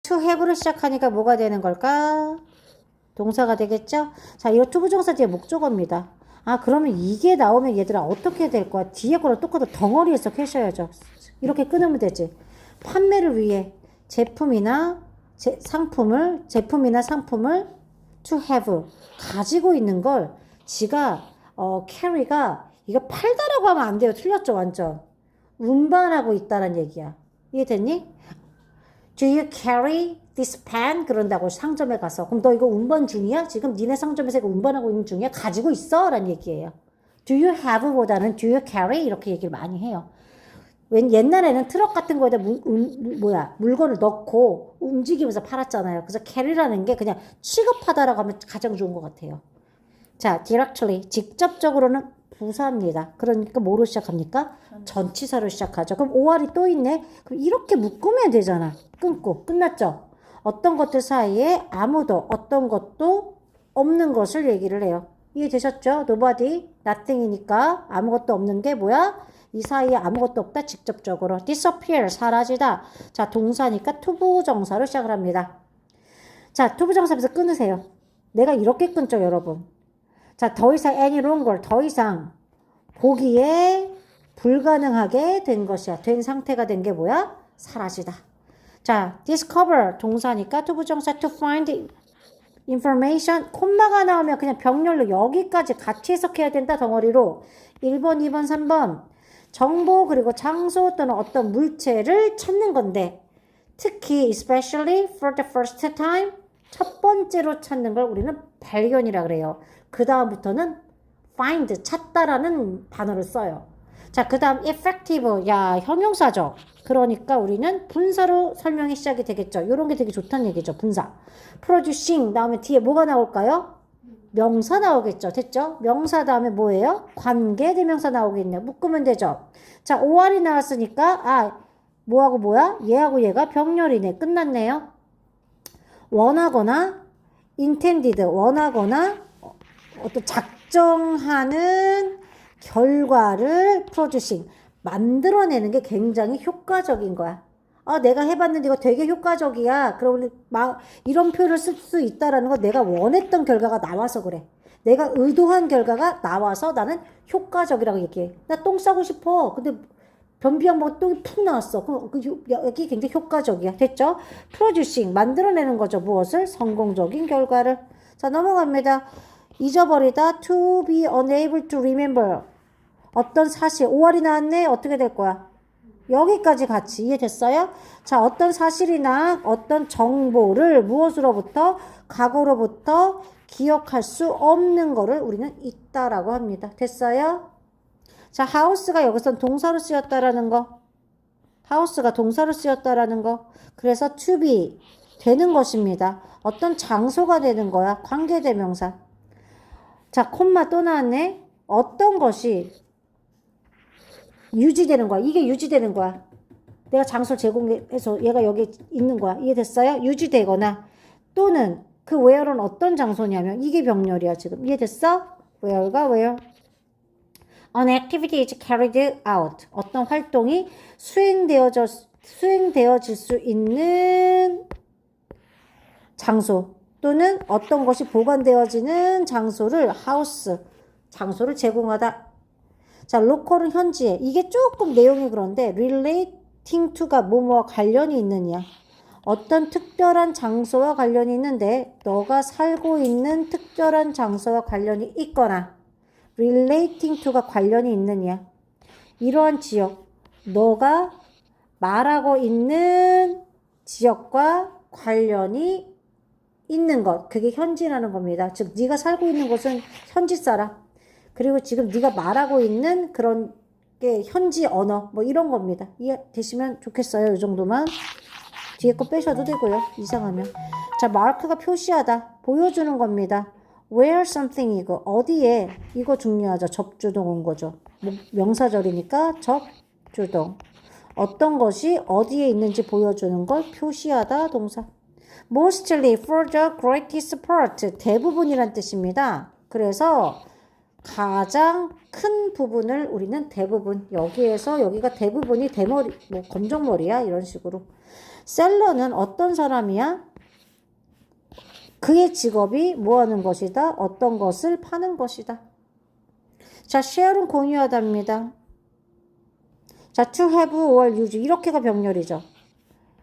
to have로 시작하니까 뭐가 되는 걸까? 동사가 되겠죠? 자, 이 to 부정사 뒤에 목적어입니다. 아, 그러면 이게 나오면 얘들아 어떻게 될 거야? 뒤에 거랑 똑같아 덩어리에서 캐셔야죠. 이렇게 끊으면 되지. 판매를 위해 제품이나 상품을 to have 가지고 있는 걸 지가 carry가 이거 팔다라고 하면 안 돼요. 틀렸죠, 완전. 운반하고 있다는 얘기야. 이해됐니? Do you carry this pen? 그런다고 상점에 가서. 그럼 너 이거 운반 중이야? 지금 니네 상점에서 이거 운반하고 있는 중이야? 가지고 있어? 라는 얘기예요. Do you have 보다는 do you carry? 이렇게 얘기를 많이 해요. 옛날에는 트럭 같은 거에다 물건을 넣고 움직이면서 팔았잖아요. 그래서 carry라는 게 그냥 취급하다라고 하면 가장 좋은 것 같아요. 자, directly. 직접적으로는 부사입니다. 그러니까 뭐로 시작합니까? 전치사로 시작하죠. 그럼 OR이 또 있네? 그럼 이렇게 묶으면 되잖아. 끊고. 끝났죠? 어떤 것들 사이에 아무도, 어떤 것도 없는 것을 얘기를 해요. 이해되셨죠? nobody, nothing이니까 아무것도 없는 게 뭐야? 이 사이에 아무것도 없다. 직접적으로. disappear, 사라지다. 자, 동사니까 투부정사로 시작을 합니다. 자, 투부정사에서 끊으세요. 내가 이렇게 끊죠, 여러분. 자, 더 이상 any longer, 더 이상 보기에 불가능하게 된 것이야. 된 상태가 된 게 뭐야? 사라지다. 자, discover 동사니까 투부정사 to find information 콤마가 나오면 그냥 병렬로 여기까지 같이 해석해야 된다. 덩어리로 1번, 2번, 3번 정보 그리고 장소 또는 어떤 물체를 찾는 건데 특히 especially for the first time 첫 번째로 찾는 걸 우리는 발견이라 그래요. 그 다음부터는 find, 찾다라는 단어를 써요. 자, 그 다음 effective, 야, 형용사죠. 그러니까 우리는 분사로 설명이 시작이 되겠죠. 이런 게 되게 좋다는 얘기죠. 분사. producing 다음에 뒤에 뭐가 나올까요? 명사 나오겠죠. 됐죠? 명사 다음에 뭐예요? 관계대명사 나오겠네요. 묶으면 되죠. 자, OR이 나왔으니까 아, 뭐하고 뭐야? 얘하고 얘가 병렬이네. 끝났네요. 원하거나 intended, 원하거나 어떤 작정하는 결과를 producing, 만들어내는 게 굉장히 효과적인 거야. 아, 내가 해봤는데 이거 되게 효과적이야. 그럼 이런 표현을 쓸 수 있다라는 거 내가 원했던 결과가 나와서 그래. 내가 의도한 결과가 나와서 나는 효과적이라고 얘기해. 나 똥 싸고 싶어. 근데 변비약 먹고 똥이 푹 나왔어. 그럼 여기 굉장히 효과적이야. 됐죠? producing, 만들어내는 거죠. 무엇을? 성공적인 결과를. 자, 넘어갑니다. 잊어버리다, to be unable to remember. 어떤 사실, 5월이 나왔네? 어떻게 될 거야? 여기까지 같이 이해됐어요? 자, 어떤 사실이나 어떤 정보를 무엇으로부터, 과거로부터 기억할 수 없는 거를 우리는 있다라고 합니다. 됐어요? 자, house가 여기서 동사로 쓰였다라는 거. house가 동사로 쓰였다라는 거. 그래서 to be, 되는 것입니다. 어떤 장소가 되는 거야. 관계대명사. 자, 콤마 또 나왔네. 어떤 것이 유지되는 거야. 이게 유지되는 거야. 내가 장소를 제공해서 얘가 여기 있는 거야. 이해됐어요? 유지되거나 또는 그 where는 어떤 장소냐면 이게 병렬이야 지금. 이해됐어? where가 where. An activity is carried out. 어떤 활동이 수행되어질 수 있는 장소. 또는 어떤 것이 보관되어지는 장소를 house, 장소를 제공하다. 자, local은 현지에. 이게 조금 내용이 그런데 relating to가 뭐뭐와 관련이 있느냐. 어떤 특별한 장소와 관련이 있는데 너가 살고 있는 특별한 장소와 관련이 있거나 relating to가 관련이 있느냐. 이러한 지역, 너가 말하고 있는 지역과 관련이 있는 것, 그게 현지라는 겁니다. 즉 네가 살고 있는 곳은 현지 사람, 그리고 지금 네가 말하고 있는 그런 게 현지 언어 뭐 이런 겁니다. 이해되시면 좋겠어요. 이 정도만. 뒤에 거 빼셔도 되고요. 이상하면. 자, 마크가 표시하다, 보여주는 겁니다. where something 이거 어디에, 이거 중요하죠. 접주동 온 거죠. 명사절이니까 접주동. 어떤 것이 어디에 있는지 보여주는 걸 표시하다 동사. mostly for the greatest part, 대부분이란 뜻입니다. 그래서 가장 큰 부분을 우리는 대부분, 여기에서 여기가 대부분이 대머리, 뭐 검정머리야 이런 식으로. 셀러는 어떤 사람이야? 그의 직업이 뭐 하는 것이다? 어떤 것을 파는 것이다. 자, share은 공유하답니다. 자, to have or use 이렇게가 병렬이죠.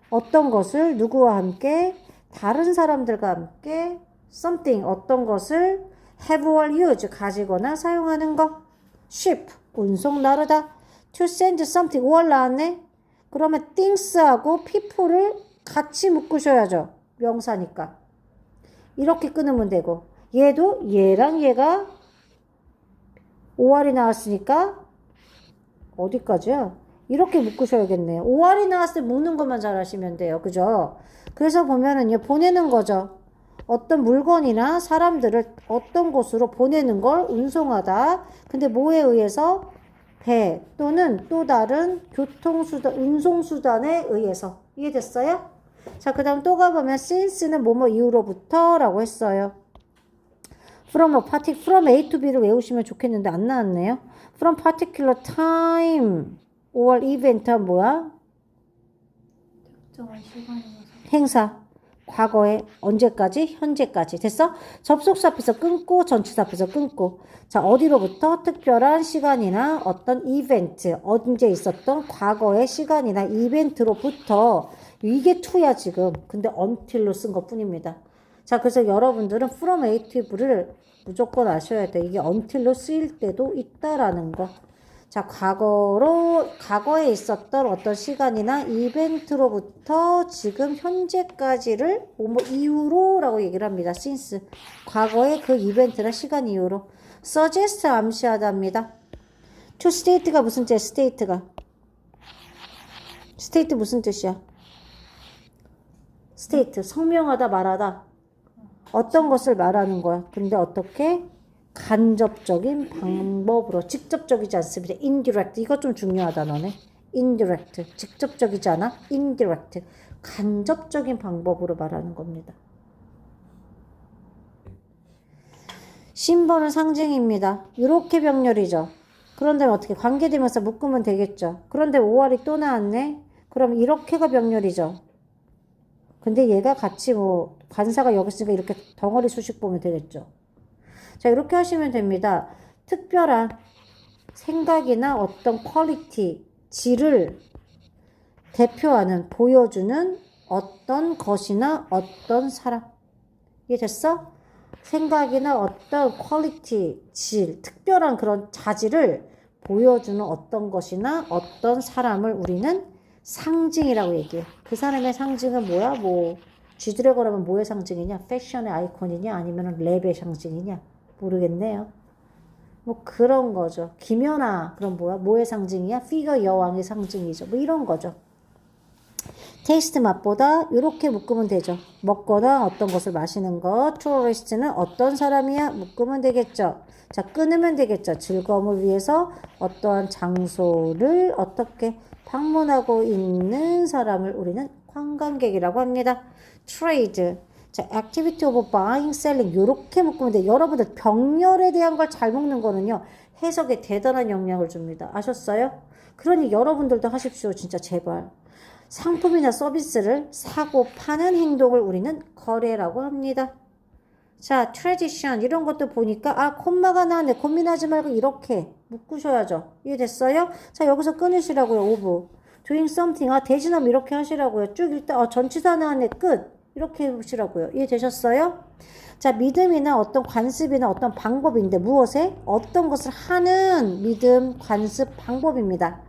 어떤 것을 누구와 함께 다른 사람들과 함께 something 어떤 것을 have or use 가지거나 사용하는 것. ship 운송 나르다. to send something or 나왔네. 그러면 things하고 people을 같이 묶으셔야죠. 명사니까. 이렇게 끊으면 되고 얘도 얘랑 얘가 OR이 나왔으니까 어디까지야? 이렇게 묶으셔야겠네요. OR이 나왔을 때 묶는 것만 잘 하시면 돼요. 그죠? 그래서 보면은요, 보내는 거죠. 어떤 물건이나 사람들을 어떤 곳으로 보내는 걸 운송하다. 근데 뭐에 의해서? 배 또는 또 다른 교통수단, 운송수단에 의해서. 이해됐어요? 자, 그 다음 또 가보면 since는 뭐뭐 이후로부터 라고 했어요. from A to B를 외우시면 좋겠는데 안 나왔네요. from particular time or event가 뭐야? 특정한 시간이나 행사. 과거에 언제까지? 현재까지. 됐어? 접속사 앞에서 끊고 전치사 앞에서 끊고. 자, 어디로부터? 특별한 시간이나 어떤 이벤트, 언제 있었던 과거의 시간이나 이벤트로부터. 이게 to야 지금. 근데 until로 쓴 것뿐입니다. 자, 그래서 여러분들은 from A to B를 무조건 아셔야 돼. 이게 until로 쓰일 때도 있다라는 거. 자, 과거에 있었던 어떤 시간이나 이벤트로부터 지금 현재까지를 뭐 이후로라고 얘기를 합니다. since. 과거의 그 이벤트나 시간 이후로. suggest 암시하답니다. to state가 무슨 뜻이야? state가. state 무슨 뜻이야? state. 성명하다, 말하다. 어떤 것을 말하는 거야. 근데 어떻게? 간접적인 방법으로. 직접적이지 않습니다. indirect. 이거 좀 중요하다 너네. indirect. 직접적이지 않아? indirect. 간접적인 방법으로 말하는 겁니다. 심벌은 상징입니다. 이렇게 병렬이죠. 그런데 어떻게 관계대명사 묶으면 되겠죠. 그런데 5월이 또 나왔네. 그럼 이렇게가 병렬이죠. 근데 얘가 같이 뭐 관사가 여기 있으니까 이렇게 덩어리 수식 보면 되겠죠. 자, 이렇게 하시면 됩니다. 특별한 생각이나 어떤 퀄리티, 질을 대표하는, 보여주는 어떤 것이나 어떤 사람. 이해됐어? 생각이나 어떤 퀄리티, 질, 특별한 그런 자질을 보여주는 어떤 것이나 어떤 사람을 우리는 상징이라고 얘기해. 그 사람의 상징은 뭐야? 뭐 G드래곤하면 뭐의 상징이냐? 패션의 아이콘이냐? 아니면 랩의 상징이냐? 모르겠네요. 뭐 그런 거죠. 김연아 그럼 뭐야? 뭐의 상징이야? 피겨 여왕의 상징이죠. 뭐 이런 거죠. 테이스트 맛보다 이렇게 묶으면 되죠. 먹거나 어떤 것을 마시는 것. 투어리스트는 어떤 사람이야? 묶으면 되겠죠. 자, 끊으면 되겠죠. 즐거움을 위해서 어떠한 장소를 어떻게 방문하고 있는 사람을 우리는 관광객이라고 합니다. 트레이드. 자, activity of buying, selling 요렇게 묶으면 돼요. 여러분들 병렬에 대한 걸 잘 묶는 거는요. 해석에 대단한 영향을 줍니다. 아셨어요? 그러니 여러분들도 하십시오. 진짜 제발. 상품이나 서비스를 사고 파는 행동을 우리는 거래라고 합니다. 자, tradition 이런 것도 보니까 아, 콤마가 나네. 고민하지 말고 이렇게 묶으셔야죠. 이해됐어요? 자, 여기서 끊으시라고요. of. doing something. 아, 대신하면 이렇게 하시라고요. 쭉 일단 전치사 나네. 끝. 이렇게 해보시라고요. 이해되셨어요? 자, 믿음이나 어떤 관습이나 어떤 방법인데 무엇에? 어떤 것을 하는 믿음, 관습, 방법입니다.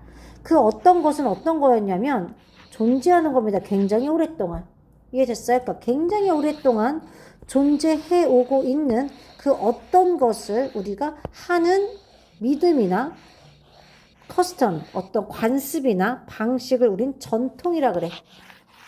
그 어떤 것은 어떤 거였냐면 존재하는 겁니다. 굉장히 오랫동안. 이해됐어요? 그러니까 굉장히 오랫동안 존재해 오고 있는 그 어떤 것을 우리가 하는 믿음이나 커스텀, 어떤 관습이나 방식을 우린 전통이라 그래.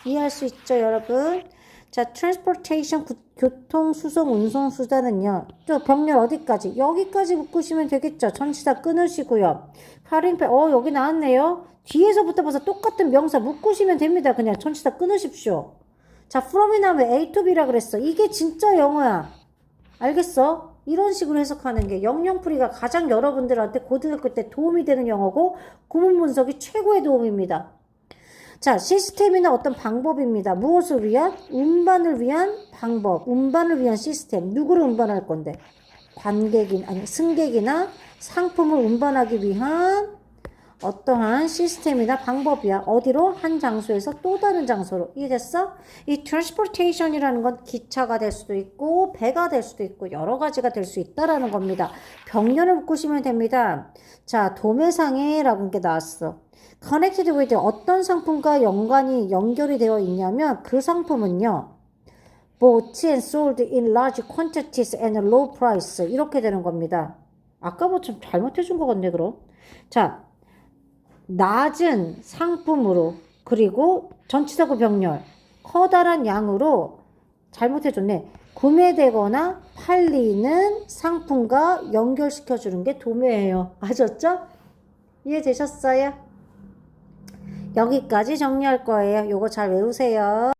이해할 수 있죠, 여러분? 자, transportation, 교통, 수송, 운송 수단은요. 또 병렬 어디까지? 여기까지 묶으시면 되겠죠. 전치사 끊으시고요. 할인페, 여기 나왔네요. 뒤에서부터 봐서 똑같은 명사 묶으시면 됩니다. 그냥 전치사 끊으십시오. 자, from이 나오면 A to B라 그랬어. 이게 진짜 영어야. 알겠어? 이런 식으로 해석하는 게 영영풀이가 가장 여러분들한테 고등학교 때 도움이 되는 영어고 구문 분석이 최고의 도움입니다. 자, 시스템이나 어떤 방법입니다. 무엇을 위한? 운반을 위한 방법. 운반을 위한 시스템. 누구를 운반할 건데? 승객이나 상품을 운반하기 위한 어떠한 시스템이나 방법이야. 어디로? 한 장소에서 또 다른 장소로. 이해됐어? 이 transportation이라는 건 기차가 될 수도 있고 배가 될 수도 있고 여러 가지가 될 수 있다라는 겁니다. 병렬을 묶으시면 됩니다. 자, 도매상에라고 게 나왔어. connected with 어떤 상품과 연결이 되어 있냐면 그 상품은요. bought and sold in large quantities and low price 이렇게 되는 겁니다. 아까 뭐 좀 잘못해 준 것 같네 그럼. 자, 낮은 상품으로 그리고 전치사구 병렬 커다란 양으로 잘못해줬네. 구매되거나 팔리는 상품과 연결시켜 주는 게 도매예요. 아셨죠? 이해되셨어요? 여기까지 정리할 거예요. 요거 잘 외우세요.